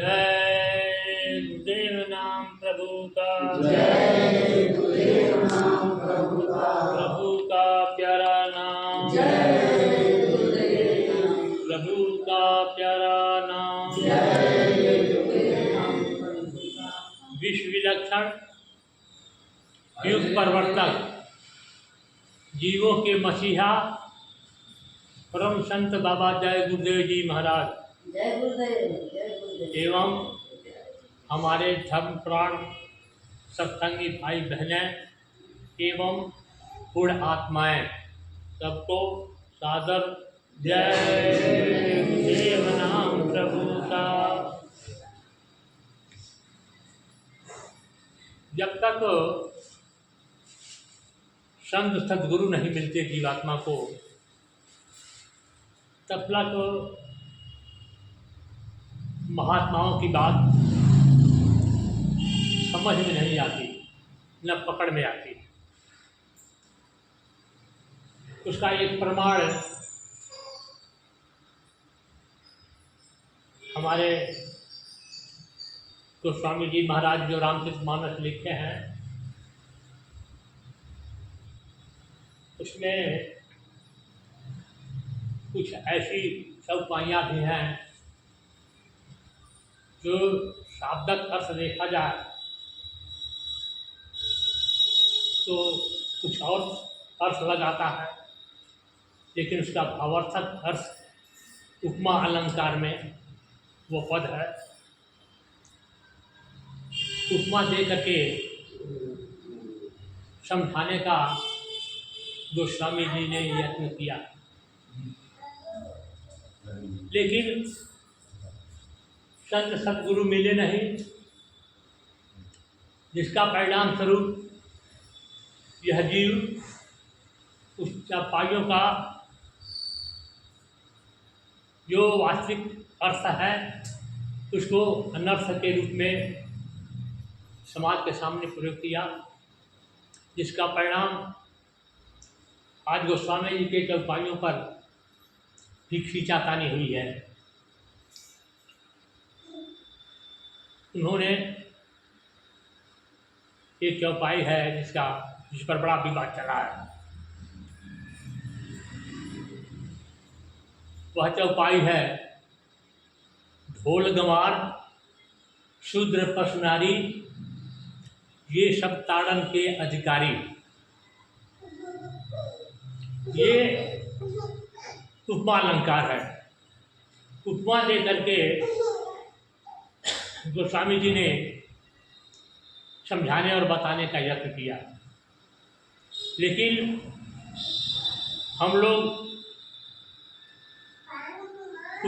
जय गुरुदेव नाम प्रभु का, जय गुरुदेव नाम प्रभु का, प्रभु का प्यारा नाम, जय गुरुदेव नाम, प्रभु का प्यारा नाम, जय गुरुदेव नाम प्रभु का। विश्व विलक्षण युग प्रवर्तक, जीवों के मसीहा परम संत बाबा जय गुरुदेव जी महाराज जय गुरुदेव, जय गुरुदेव। एवं हमारे धर्म प्राण सत्संगी भाई बहनें एवं पूर्ण आत्माएं सबको सादर जय गुरुदेव नाम प्रभु का। जब तक संत सद्गुरु नहीं मिलते जीवात्मा को, तब तक महात्माओं की बात समझ में नहीं आती, न पकड़ में आती। उसका एक प्रमाण हमारे गोस्वामी जी महाराज जो रामचरितमानस लिखे हैं, उसमें कुछ ऐसी चौपाइयाँ भी हैं जो शाब्दिक अर्थ देखा जाए तो कुछ और अर्थ लगाता है, लेकिन उसका भावार्थक अर्थ उपमा अलंकार में वो पद है। उपमा दे करके समझाने का गोस्वामी जी ने यत्न किया, लेकिन संत सद्गुरु मिले नहीं, जिसका परिणाम स्वरूप यह जीव उस चौपाइयों का जो वास्तविक अर्थ है उसको अनर्थ के रूप में समाज के सामने प्रयोग किया, जिसका परिणाम आज गोस्वामी जी के चौपाइयों पर भी खींचातानी हुई है। उन्होंने एक चौपाई है जिस पर बड़ा विवाद चला है। वह चौपाई है, ढोल गंवार शूद्र पशुनारी ये सब ताड़न के अधिकारी। ये उपमा अलंकार है। उपमा दे करके गोस्वामी जी ने समझाने और बताने का यत्न किया, लेकिन हम लोग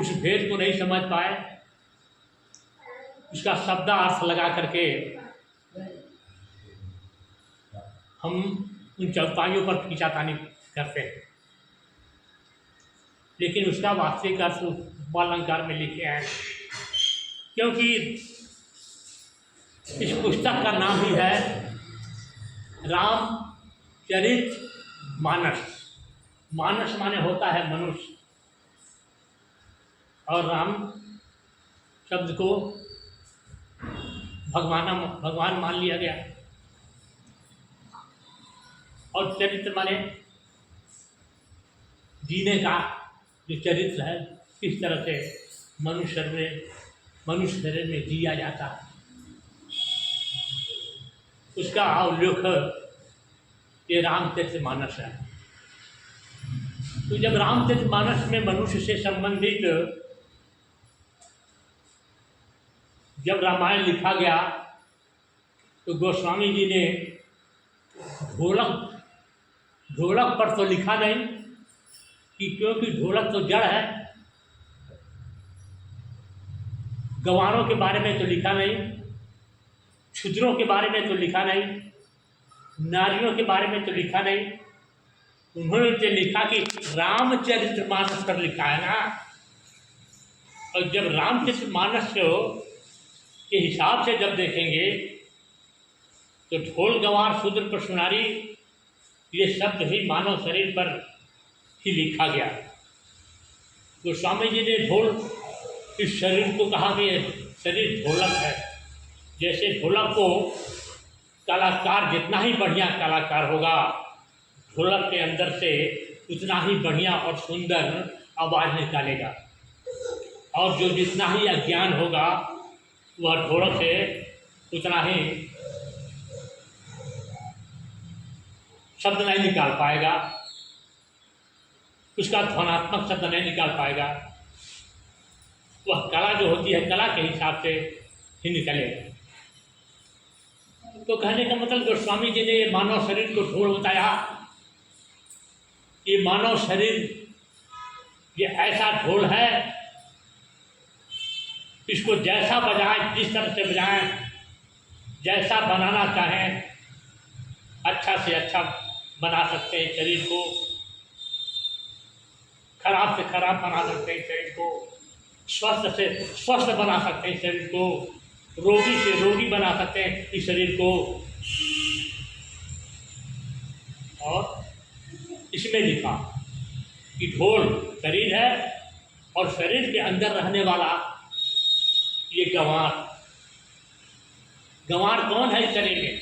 उस भेद को नहीं समझ पाए। उसका शब्दार्थ लगा करके हम उन चौपाइयों पर खींचातानी करते हैं, लेकिन उसका वास्तविक अर्थ उपमालंकार में लिखे हैं, क्योंकि इस पुस्तक का नाम ही है रामचरित मानस। मानस माने होता है मनुष्य, और राम शब्द को भगवान मान लिया गया, और चरित्र माने जीने का जो चरित्र है, किस तरह से मनुष्य शरीर में जिया जाता है, उसका अवलोक ये रामचरितमानस है। तो जब रामचरितमानस में मनुष्य से संबंधित जब रामायण लिखा गया, तो गोस्वामी जी ने ढोलक पर तो लिखा नहीं, कि क्योंकि ढोलक तो जड़ है। गंवारों के बारे में तो लिखा नहीं, क्षुद्रों के बारे में तो लिखा नहीं, नारियों के बारे में तो लिखा नहीं। उन्होंने तो लिखा कि रामचरितमानस पर लिखा है ना। और जब रामचरितमानस के हिसाब से जब देखेंगे तो ढोल गंवार शूद्र पशुनारी ये शब्द ही मानव शरीर पर ही लिखा गया। गोस्वामी जी ने ढोल इस शरीर को कहा कि शरीर ढोलक है। जैसे ढोलक को कलाकार जितना ही बढ़िया कलाकार होगा, ढोलक के अंदर से उतना ही बढ़िया और सुंदर आवाज़ निकालेगा। और जो जितना ही अज्ञान होगा वह ढोलक से उतना ही शब्द नहीं निकाल पाएगा, उसका ध्वनात्मक शब्द नहीं निकाल पाएगा। वह कला जो होती है, कला के हिसाब से ही निकलेगा। तो कहने का मतलब जो स्वामी जी ने ये मानव शरीर को ढोल बताया, ये मानव शरीर ये ऐसा ढोल है, इसको जैसा बजाएं, जिस तरह से बजाएं, जैसा बनाना चाहें अच्छा से अच्छा बना सकते हैं। शरीर को खराब से खराब बना सकते हैं, शरीर को स्वस्थ से स्वस्थ बना सकते हैं, शरीर को रोगी से रोगी बना सकते हैं इस शरीर को। और इसमें लिखा कि ढोल शरीर है और शरीर के अंदर रहने वाला ये गंवार। गंवार कौन है इस शरीर में?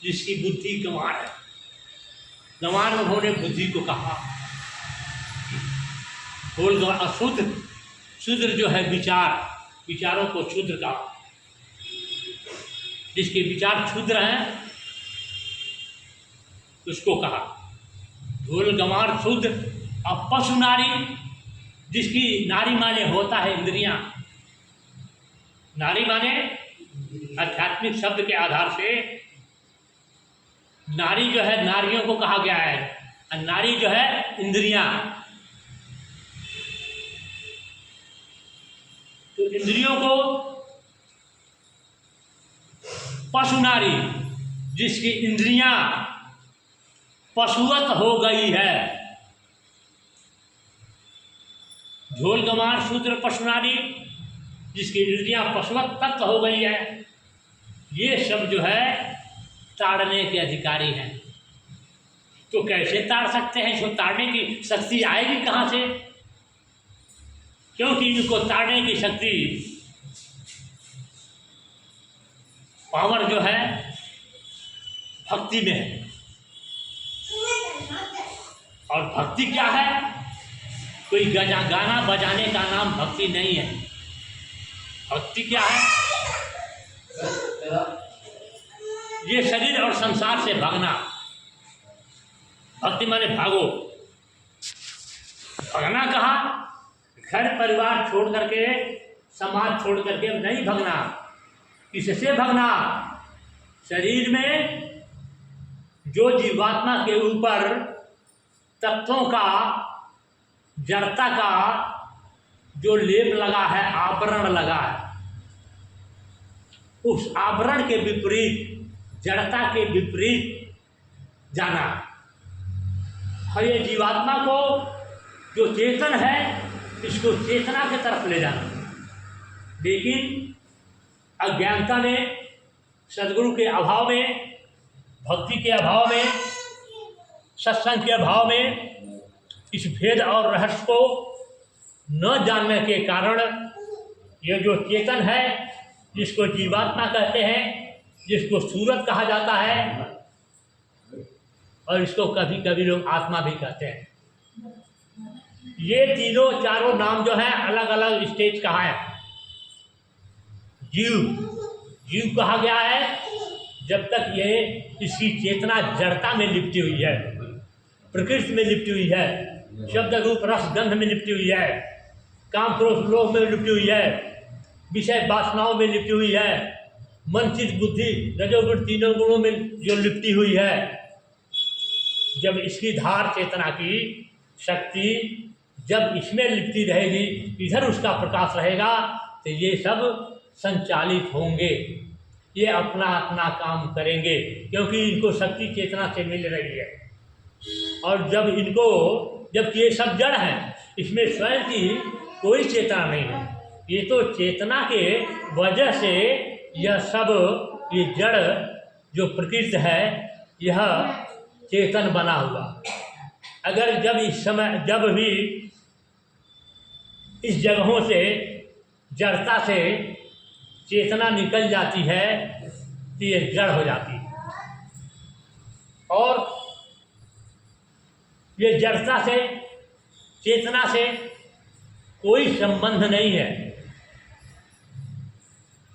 जिसकी बुद्धि गंवार है। गंवार उन्होंने बुद्धि को कहा। ढोल गंवार अशुद्ध, शूद्र जो है विचार, विचारों को शूद्र कहा। जिसके विचार क्षुद्र हैं उसको कहा ढोल गंवार शूद्र। और पशु नारी, जिसकी नारी माने होता है इंद्रियां। नारी माने आध्यात्मिक शब्द के आधार से नारी जो है, नारियों को कहा गया है, और नारी जो है इंद्रियां। तो इंद्रियों को पशु नारी, जिसकी इंद्रियां पशुवत हो गई है। ढोल गंवार शूद्र पशु नारी, जिसकी इंद्रियां पशुवत तक हो गई है। ये सब जो है ताड़ने के अधिकारी हैं। तो कैसे ताड़ सकते हैं? इसको ताड़ने की शक्ति आएगी कहाँ से? क्योंकि इनको ताड़ने की शक्ति, पावर जो है भक्ति में है। और भक्ति क्या है? कोई गाना बजाने का नाम भक्ति नहीं है। भक्ति क्या है? ये शरीर और संसार से भागना। भक्ति माने भागो। भागना कहाँ? घर परिवार छोड़ करके, समाज छोड़ करके नहीं भागना। किससे भागना? शरीर में जो जीवात्मा के ऊपर तत्वों का, जड़ता का जो लेप लगा है, आवरण लगा है, उस आवरण के विपरीत, जड़ता के विपरीत जाना। और ये जीवात्मा को जो चेतन है, इसको चेतना की तरफ ले जाना। लेकिन अज्ञानता में, सद्गुरु के अभाव में, भक्ति के अभाव में, सत्संग के अभाव में, इस भेद और रहस्य को न जानने के कारण ये जो चेतन है, जिसको जीवात्मा कहते हैं, जिसको सूरत कहा जाता है, और इसको कभी कभी लोग आत्मा भी कहते हैं। ये तीनों चारों नाम जो है अलग अलग स्टेज कहा है। जीव कहा गया है जब तक ये इसकी चेतना जड़ता में लिपटी हुई है, प्रकृति में लिपटी हुई है, शब्द रूप रस गंध में लिपटी हुई है, काम क्रोध लोभ में लिपटी हुई है, विषय वासनाओं में लिपटी हुई है, मन चित्त बुद्धि रजोगुण तीनों गुणों में जो लिपटी हुई है। जब इसकी धार चेतना की शक्ति जब इसमें लिपटी रहेगी, इधर उसका प्रकाश रहेगा, तो ये सब संचालित होंगे, ये अपना अपना काम करेंगे, क्योंकि इनको शक्ति चेतना से मिल रही है। और जबकि ये सब जड़ हैं, इसमें स्वयं की कोई चेतना नहीं है। ये तो चेतना के वजह से यह सब, ये जड़ जो प्रकृति है, यह चेतन बना हुआ। अगर जब भी इस जगहों से, जड़ता से चेतना निकल जाती है तो ये जड़ हो जाती है। और ये जड़ता से, चेतना से कोई संबंध नहीं है,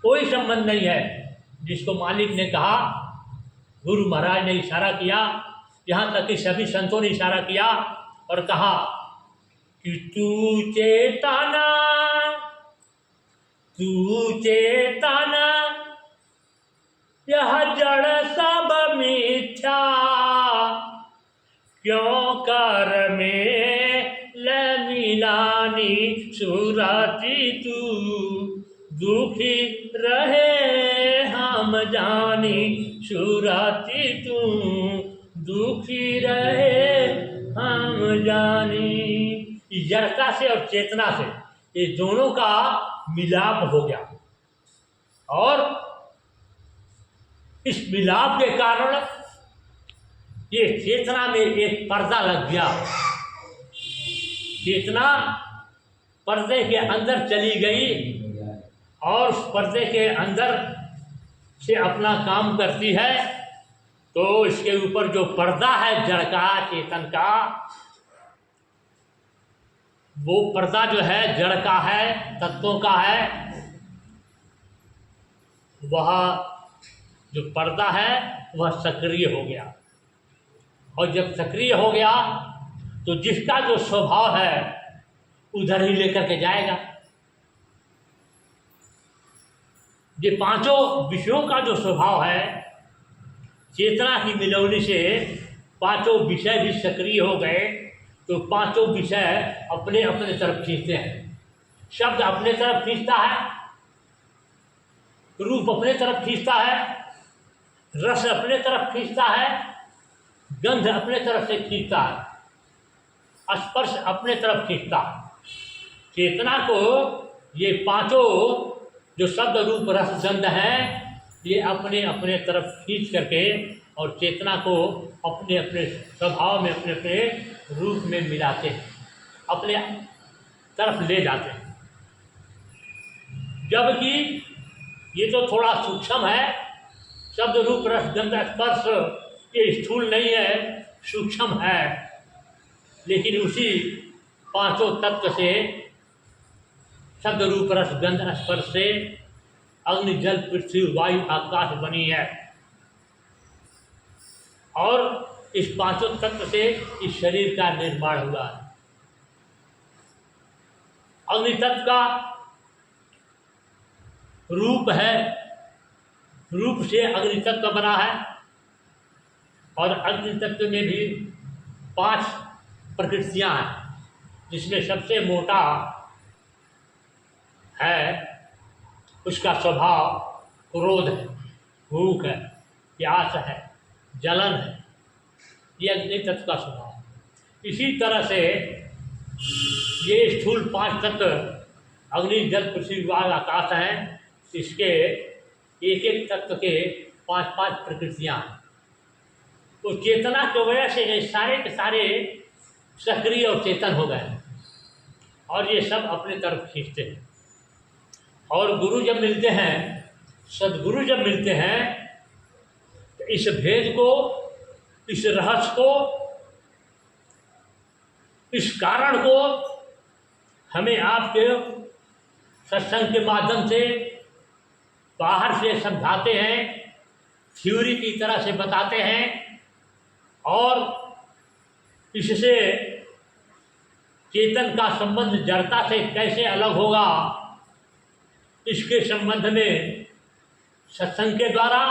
कोई संबंध नहीं है। जिसको मालिक ने कहा, गुरु महाराज ने इशारा किया, यहाँ तक कि सभी संतों ने इशारा किया और कहा कि तू चेतना, यह जड़ सब मिथ्या, क्यों कर में मिलानी सुराती, तू दुखी रहे हम जानी सुराती, तू दुखी रहे हम जानी। जड़ता से और चेतना से ये दोनों का मिलाप हो गया और इस मिलाप के कारण ये चेतना में एक पर्दा लग गया। चेतना पर्दे के अंदर चली गई और उस पर्दे के अंदर से अपना काम करती है। तो इसके ऊपर जो पर्दा है जड़ का, चेतन का, वो पर्दा जो है जड़ का है, तत्वों का है। वह जो पर्दा है वह सक्रिय हो गया और जब सक्रिय हो गया तो जिसका जो स्वभाव है उधर ही लेकर के जाएगा। ये पांचों विषयों का जो स्वभाव है, चेतना की मिलौनी से पांचों विषय भी सक्रिय हो गए तो पांचों विषय अपने अपने तरफ खींचते हैं। शब्द अपने तरफ खींचता है, रूप अपने तरफ खींचता है, रस अपने तरफ खींचता है, गंध अपने तरफ से खींचता है, स्पर्श अपने तरफ खींचता है। चेतना को ये पांचों जो शब्द रूप रस गंध हैं, ये अपने अपने तरफ खींच करके और चेतना को अपने अपने स्वभाव में, अपने अपने रूप में मिलाते हैं, अपने तरफ ले जाते हैं। जबकि ये तो थोड़ा सूक्ष्म है, शब्द रूप रस गंध स्पर्श, ये स्थूल नहीं है, सूक्ष्म है। लेकिन उसी पांचों तत्व से, शब्द रूप रस गंध स्पर्श से अग्नि जल पृथ्वी वायु आकाश बनी है और इस पांचों तत्व से इस शरीर का निर्माण हुआ है। अग्नि तत्व का रूप है, रूप से अग्नि तत्व बना है और अग्नि तत्व में भी 5 प्रकृतियां हैं, जिसमें सबसे मोटा है, उसका स्वभाव क्रोध है, भूख है, प्यास है, जलन है, ये अग्नि तत्व का स्वभाव। इसी तरह से ये स्थूल 5 तत्व अग्नि जल पृथ्वी वायु आकाश हैं, इसके एक एक तत्व के 5-5 प्रकृतियां हैं। तो चेतना की वजह से ये सारे के सारे सक्रिय और चेतन हो गए और ये सब अपने तरफ खींचते हैं। और गुरु जब मिलते हैं, सदगुरु जब मिलते हैं, तो इस भेद को, इस रहस्य को, इस कारण को हमें आपके सत्संग के माध्यम से बाहर से समझाते हैं, थ्योरी की तरह से बताते हैं और इससे चेतन का संबंध जड़ता से कैसे अलग होगा, इसके संबंध में सत्संग के द्वारा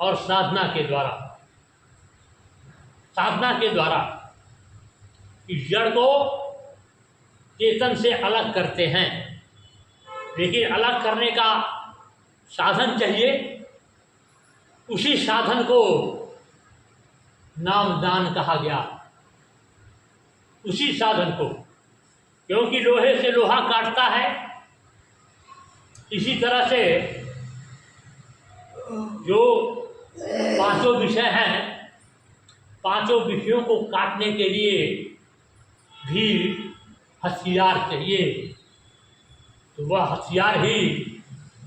और साधना के द्वारा इस जड़ को चेतन से अलग करते हैं। लेकिन अलग करने का साधन चाहिए, उसी साधन को नामदान कहा गया, उसी साधन को, क्योंकि लोहे से लोहा काटता है। इसी तरह से जो पांचों विषय हैं, पांचों विषयों को काटने के लिए भी हथियार चाहिए, तो वह हथियार ही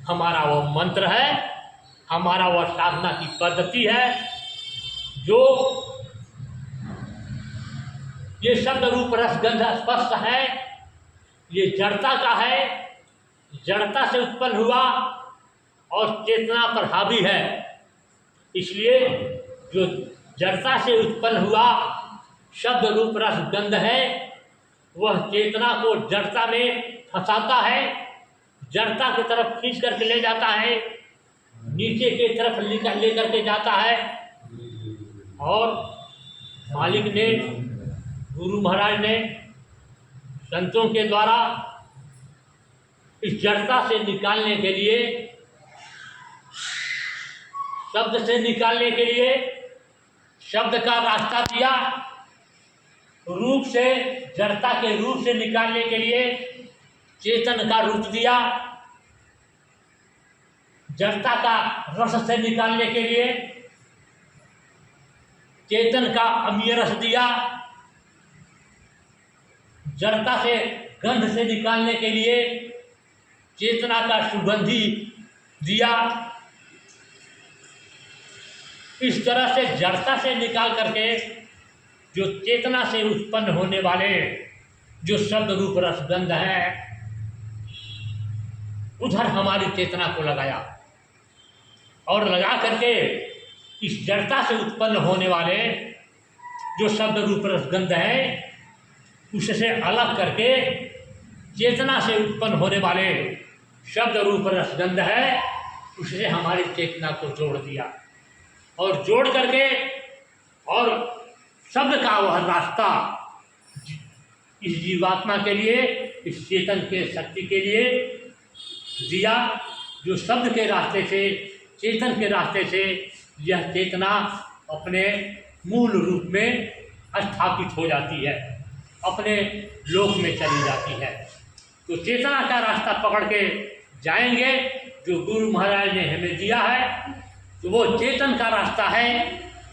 हमारा वो मंत्र है, हमारा वह साधना की पद्धति है, जो ये शब्द रूप रस गंध स्पर्श है, ये जड़ता का है, जड़ता से उत्पन्न हुआ और चेतना पर हावी है। इसलिए जो जड़ता से उत्पन्न हुआ शब्द रूप रस गंध है, वह चेतना को जड़ता में फंसाता है, जड़ता की तरफ खींच करके ले जाता है, नीचे की तरफ लेकर के जाता है। और मालिक ने, गुरु महाराज ने संतों के द्वारा इस जड़ता से निकालने के लिए, शब्द से निकालने के लिए शब्द का रास्ता दिया, रूप से, जड़ता के रूप से निकालने के लिए चेतन का रूप दिया, जड़ता का रस से निकालने के लिए चेतन का अमीय रस दिया, जड़ता से गंध से निकालने के लिए चेतना का सुगंधी दिया। इस तरह से जड़ता से निकाल करके जो चेतना से उत्पन्न होने वाले जो शब्द रूप रस गंध है, उधर हमारी चेतना को लगाया और लगा करके इस जड़ता से उत्पन्न होने वाले जो शब्द रूप रस गंध है, उससे अलग करके चेतना से उत्पन्न होने वाले शब्द रूप रस गंध है, उससे हमारी चेतना को जोड़ दिया और जोड़ करके और शब्द का वह रास्ता इस जीवात्मा के लिए, इस चेतन के शक्ति के लिए दिया, जो शब्द के रास्ते से, चेतन के रास्ते से यह चेतना अपने मूल रूप में स्थापित हो जाती है, अपने लोक में चली जाती है। तो चेतना का रास्ता पकड़ के जाएंगे जो गुरु महाराज ने हमें दिया है, तो वो चेतन का रास्ता है।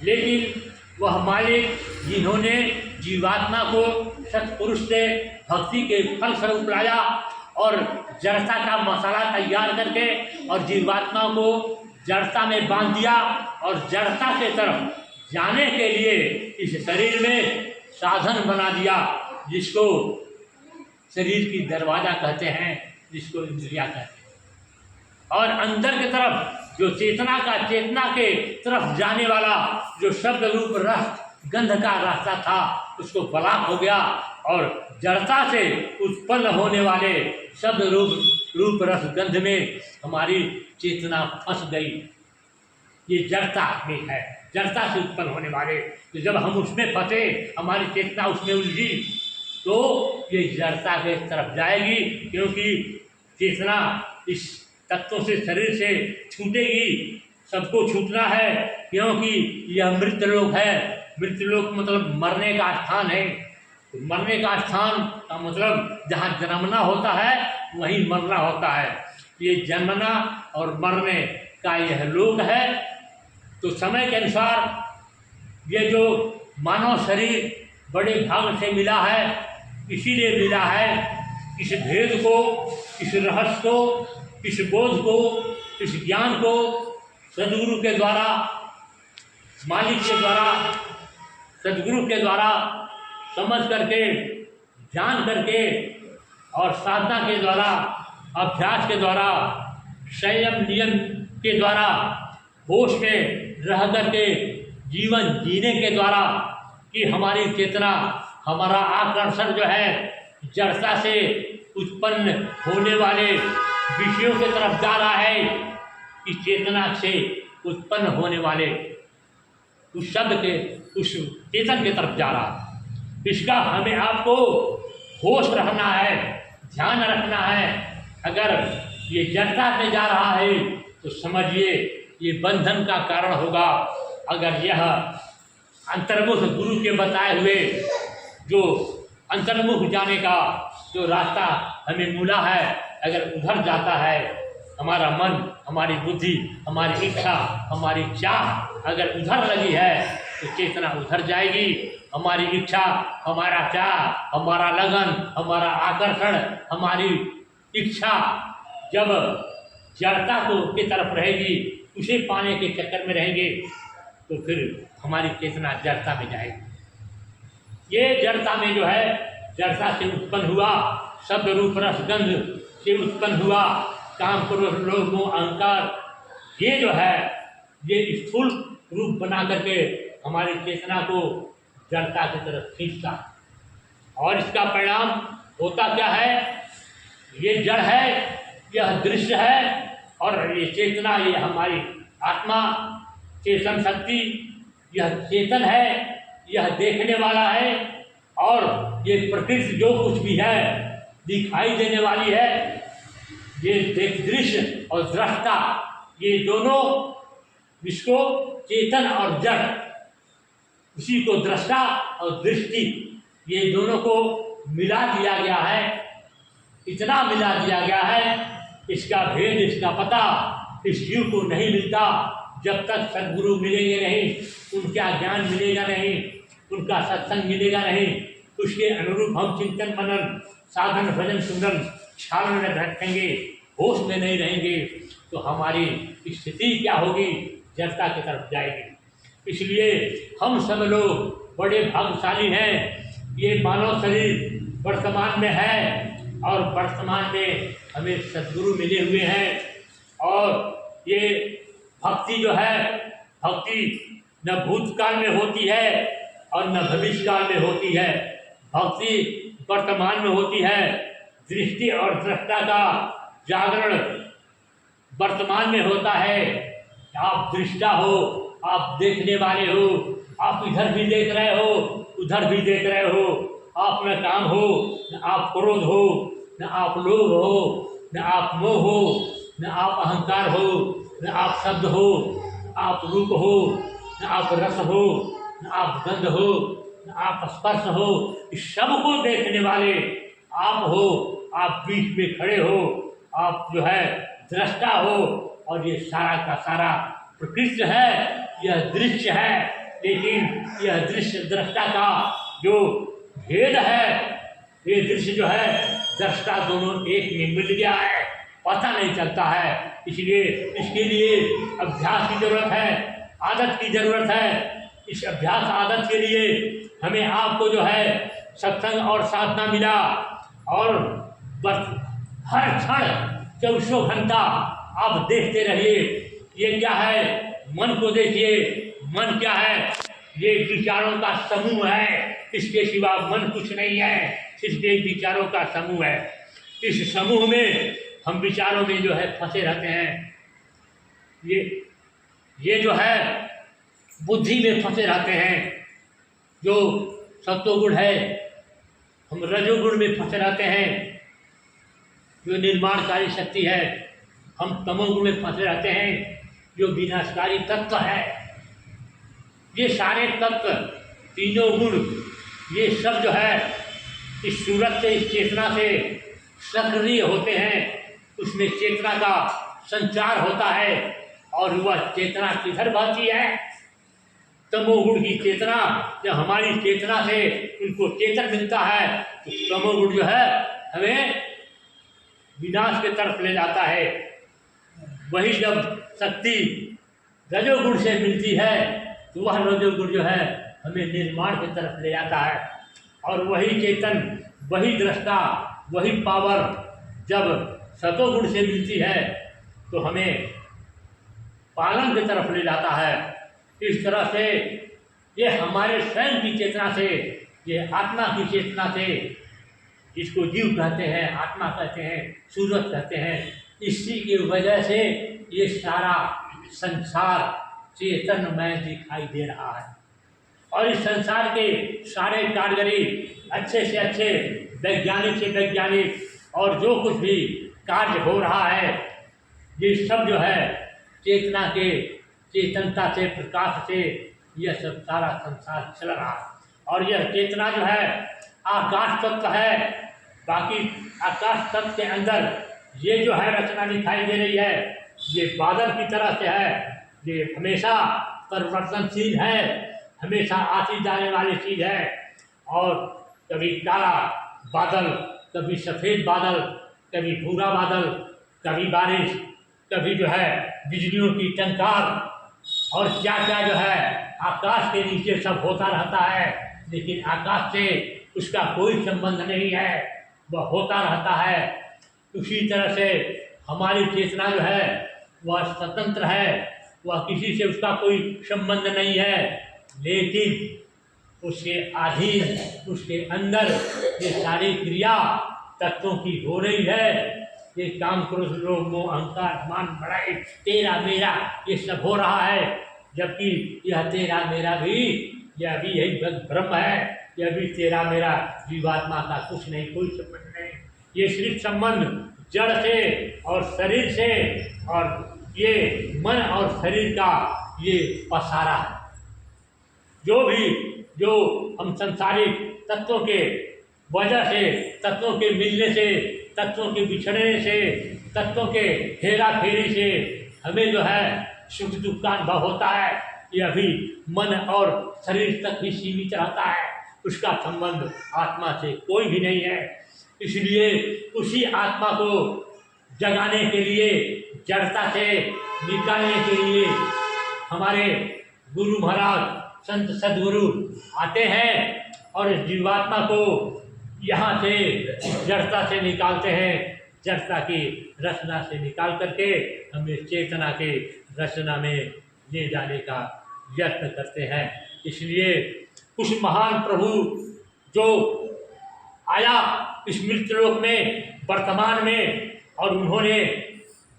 लेकिन वह मालिक जिन्होंने जीवात्मा को सत्पुरुष से भक्ति के फल स्वरूप लाया और जड़ता का मसाला तैयार करके और जीवात्मा को जड़ता में बांध दिया और जड़ता के तरफ जाने के लिए इस शरीर में साधन बना दिया, जिसको शरीर की दरवाज़ा कहते हैं, जिसको इंद्रिया कहते हैं। और अंदर की तरफ जो चेतना के तरफ जाने वाला जो शब्द रूप रस गंध का रास्ता था, उसको ब्लॉक हो गया और जड़ता से उत्पन्न होने वाले शब्द रूप रस गंध में हमारी चेतना फंस गई। ये जड़ता में है, जड़ता से उत्पन्न होने वाले, तो जब हम उसमें फंसे, हमारी चेतना उसमें उलझी, तो ये जड़ता के तरफ जाएगी, क्योंकि चेतना इस तत्वों से, शरीर से छूटेगी। सबको छूटना है, क्योंकि यह मृत्यलोक है। मृत्यलोक मतलब मरने का स्थान है। मरने का स्थान का मतलब जहाँ जन्मना होता है वहीं मरना होता है। ये जन्मना और मरने का यह लोक है। तो समय के अनुसार ये जो मानव शरीर बड़े भाग से मिला है, इसीलिए मिला है इस भेद को, इस रहस्य को, इस बोध को, इस ज्ञान को सदगुरु के द्वारा, मालिक के द्वारा, सदगुरु के द्वारा समझ करके, जान करके और साधना के द्वारा, अभ्यास के द्वारा, संयम नियम के द्वारा, होश में रह करके जीवन जीने के द्वारा, कि हमारी चेतना, हमारा आकर्षण जो है जड़ता से उत्पन्न होने वाले विषयों की तरफ जा रहा है, कि चेतना से उत्पन्न होने वाले उस शब्द के, उस चेतन की तरफ जा रहा है। इसका हमें आपको होश रखना है, ध्यान रखना है। अगर ये जड़ता में जा रहा है तो समझिए ये बंधन का कारण होगा। अगर यह अंतर्मुख गुरु के बताए हुए जो अंतर्मुख जाने का जो रास्ता हमें मिला है, अगर उधर जाता है हमारा मन, हमारी बुद्धि, हमारी इच्छा, हमारी चाह अगर उधर लगी है तो चेतना उधर जाएगी। हमारी इच्छा, हमारा चाह, हमारा लगन, हमारा आकर्षण, हमारी इच्छा जब जड़ता को की तरफ रहेगी, उसे पाने के चक्कर में रहेंगे, तो फिर हमारी चेतना जड़ता में जाएगी। ये जड़ता में जो है, जड़ता से उत्पन्न हुआ शब्द रूप रस गंध से उत्पन्न हुआ काम क्रोध लोभ मोह अहंकार, ये जो है ये स्थूल रूप बना करके हमारी चेतना को जड़ता की तरफ खींचता है। और इसका परिणाम होता क्या है? ये जड़ है, यह दृश्य है, और ये चेतना, ये हमारी आत्मा चेतन शक्ति, यह चेतन है, यह देखने वाला है, और ये प्रकृति जो कुछ भी है दिखाई देने वाली है, ये दृश्य और दृष्टा, ये दोनों इसको चेतन और जड़, इसी को दृष्टा और दृष्टि, ये दोनों को मिला दिया गया है। इतना मिला दिया गया है, इसका भेद, इसका पता इस जीव को नहीं मिलता जब तक सद्गुरु मिलेंगे नहीं, उनका ज्ञान मिलेगा नहीं, उनका सत्संग मिलेगा नहीं, उसके अनुरूप हम चिंतन मनन साधन भजन सुमरन छालन में रखेंगे, होश में नहीं रहेंगे, तो हमारी स्थिति क्या होगी? जड़ता की तरफ जाएगी। इसलिए हम सब लोग बड़े भाग्यशाली हैं। ये मानव शरीर वर्तमान में है, और वर्तमान में हमें सद्गुरु मिले हुए हैं, और ये भक्ति जो है, भक्ति न भूतकाल में होती है और न भविष्यकाल में होती है। भक्ति वर्तमान में होती है। दृष्टि और दृष्टा का जागरण वर्तमान में होता है। आप दृष्टा हो, आप देखने वाले हो, आप इधर भी देख रहे हो, उधर भी देख रहे हो, आप न काम हो, न आप क्रोध हो, न आप लोभ हो, न आप मोह हो, न आप अहंकार हो, न आप शब्द हो, आप रूप हो, न आप रस हो, न आप गंध हो, न आप स्पर्श हो। इस सब को देखने वाले आप हो। आप बीच में खड़े हो, आप जो है दृष्टा हो, और ये सारा का सारा प्रकृति है, यह दृश्य है। लेकिन यह दृश्य दृष्टा का जो भेद है, ये दृश्य जो है दृष्टा दोनों एक में मिल गया है, पता नहीं चलता है। इसलिए इसके लिए अभ्यास की जरूरत है, आदत की जरूरत है। इस अभ्यास आदत के लिए हमें आपको जो है सत्संग और साधना मिला, और हर क्षण 24 घंटा आप देखते रहिए। ये क्या है? मन को देखिए। मन क्या है? ये विचारों का समूह है, इसके सिवा मन कुछ नहीं है, सिर्फ एक विचारों का समूह है। इस समूह में हम विचारों में जो है फंसे रहते हैं। ये जो है बुद्धि में फंसे रहते हैं। जो सत्वगुण है, हम रजोगुण में फंसे रहते हैं। जो निर्माणकारी शक्ति है, हम तमोगुण में फंसे रहते हैं, जो विनाशकारी तत्व है। ये सारे तत्व, तीनों गुण, ये सब जो है इस सूरत से, इस चेतना से सक्रिय होते हैं। उसमें चेतना का संचार होता है, और वह चेतना किधर बहती है? तमोगुण की चेतना। जब हमारी चेतना से उनको चेतन मिलता है, तो तमोगुण जो है हमें विनाश की तरफ ले जाता है। वही जब शक्ति रजोगुण से मिलती है, तो वह रजोगुण जो है हमें निर्माण की तरफ ले जाता है। और वही चेतन, वही दृष्टा, वही पावर जब सतोगुण से मिलती है, तो हमें पालन की तरफ ले जाता है। इस तरह से ये हमारे स्वयं की चेतना से, ये आत्मा की चेतना से, इसको जीव कहते हैं, आत्मा कहते हैं, सूरत कहते हैं, इसी की वजह से ये सारा संसार चेतनमय दिखाई दे रहा है। और इस संसार के सारे कारीगरी, अच्छे से अच्छे, वैज्ञानिक से वैज्ञानिक, और जो कुछ भी कार्य हो रहा है, ये सब जो है चेतना के, चेतनता से, प्रकाश से यह सब सारा संसार चल रहा है। और यह चेतना जो है आकाश तत्व है। बाकी आकाश तत्व के अंदर ये जो है रचना दिखाई दे रही है, ये बादल की तरह से है। ये हमेशा परिवर्तनशील है, हमेशा आती जाने वाली चीज़ है। और कभी काला बादल, कभी सफ़ेद बादल, कभी भूरा बादल, कभी बारिश, कभी जो है बिजलियों की टंकार और क्या क्या जो है आकाश के नीचे सब होता रहता है, लेकिन आकाश से उसका कोई संबंध नहीं है, वह होता रहता है। उसी तरह से हमारी चेतना जो है वह स्वतंत्र है, वह किसी से उसका कोई संबंध नहीं है, लेकिन उसके अधीन उसके अंदर ये सारी क्रिया तत्वों की हो रही है। ये काम क्रोध लोभ मोह अहंकार मान बड़ाई तेरा मेरा ये सब हो रहा है, जबकि यह तेरा मेरा भी यह भी यही ब्रह्म है, यह भी तेरा मेरा जीवात्मा का कुछ नहीं, कोई संबंध नहीं। ये सिर्फ संबंध जड़ से और शरीर से और ये मन और शरीर का ये पसारा है। जो हम संसारिक तत्वों के वजह से, तत्वों के मिलने से, तत्वों के बिछड़ने से, तत्वों के हेरा फेरी से हमें जो है सुख दुख का अनुभव होता है, यह भी मन और शरीर तक ही सीमित रहता है, उसका संबंध आत्मा से कोई भी नहीं है। इसलिए उसी आत्मा को जगाने के लिए, जड़ता से निकालने के लिए हमारे गुरु महाराज संत सद्गुरु आते हैं और इस जीवात्मा को यहाँ से जड़ता से निकालते हैं, जड़ता की रचना से निकाल करके हमें चेतना के रचना में ले जाने का यत्न करते हैं। इसलिए उस महान प्रभु जो आया इस मृत्युलोक में वर्तमान में, और उन्होंने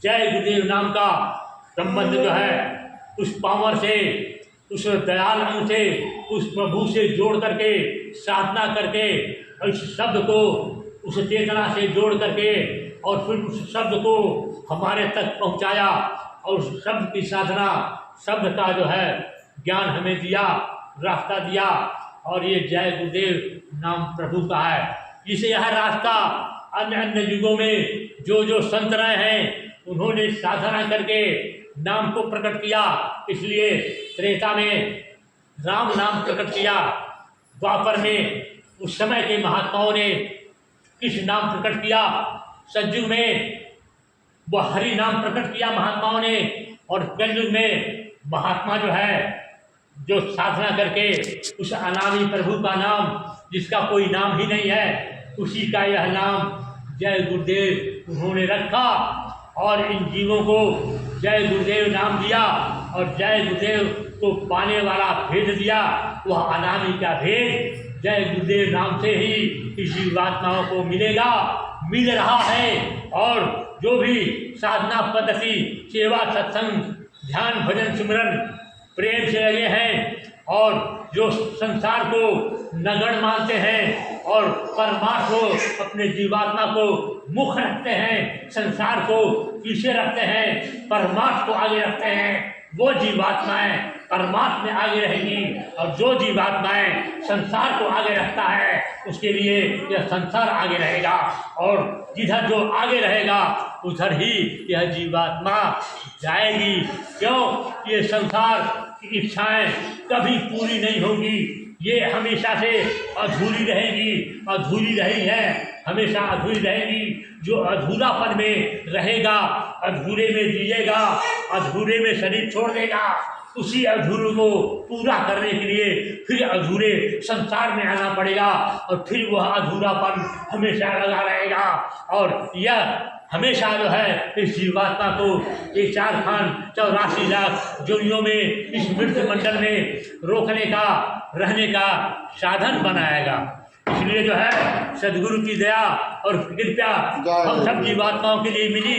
जय गुरुदेव नाम का संबंध जो है उस पावर से, उस दयाल अंग से, उस प्रभु से जोड़ करके साधना करके उस शब्द को उस चेतना से जोड़ करके और फिर उस शब्द को हमारे तक पहुंचाया और उस शब्द की साधना, शब्द का जो है ज्ञान हमें दिया, रास्ता दिया। और ये जय गुरुदेव नाम प्रभु का है। इसे यह रास्ता अन्य अन्य युगों में जो संत रहे हैं उन्होंने साधना करके नाम को प्रकट किया। इसलिए त्रेता में राम नाम प्रकट किया, द्वापर में उस समय के महात्माओं ने किस नाम प्रकट किया, सतयुग में वह हरि नाम प्रकट किया महात्माओं ने, और कलयुग में महात्मा जो है जो साधना करके उस अनामी प्रभु का नाम जिसका कोई नाम ही नहीं है, उसी का यह नाम जय गुरुदेव उन्होंने रखा और इन जीवों को जय गुरुदेव नाम दिया और जय गुरुदेव को पाने वाला भेद दिया। वह अनामी का भेद जय गुरुदेव नाम से ही इस जीवात्माओं को मिलेगा, मिल रहा है। और जो भी साधना पद्धति, सेवा, सत्संग, ध्यान, भजन, सिमरन प्रेम से लगे हैं और जो संसार को नगण्य मानते हैं और परमात्मा को, अपने जीवात्मा को मुख रखते हैं, संसार को पीछे रखते हैं, परमात्मा को आगे रखते हैं, वो जीवात्माएं परमात्मा में आगे रहेंगी। और जो जीवात्माएं संसार को आगे रखता है उसके लिए यह संसार आगे रहेगा, और जिधर जो आगे रहेगा उधर ही यह जीवात्मा जाएगी। क्यों? ये संसार की इच्छाएं कभी पूरी नहीं होगी, ये हमेशा से अधूरी रहेगी, अधूरी रही है, हमेशा अधूरी रहेगी। जो अधूरापन में रहेगा, अधूरे में जिएगा, अधूरे में शरीर छोड़ देगा, उसी अधूरे को पूरा करने के लिए फिर अधूरे संसार में आना पड़ेगा और फिर वह अधूरापन हमेशा लगा रहेगा। और यह हमेशा जो है इस जीवात्मा को ये 4,84 लाख जोनियों में इस मृत्यु मंडल में रोकने का, रहने का साधन बनाएगा। इसलिए जो है सदगुरु की दया और कृपा हम सब जीवात्माओं के लिए मिली।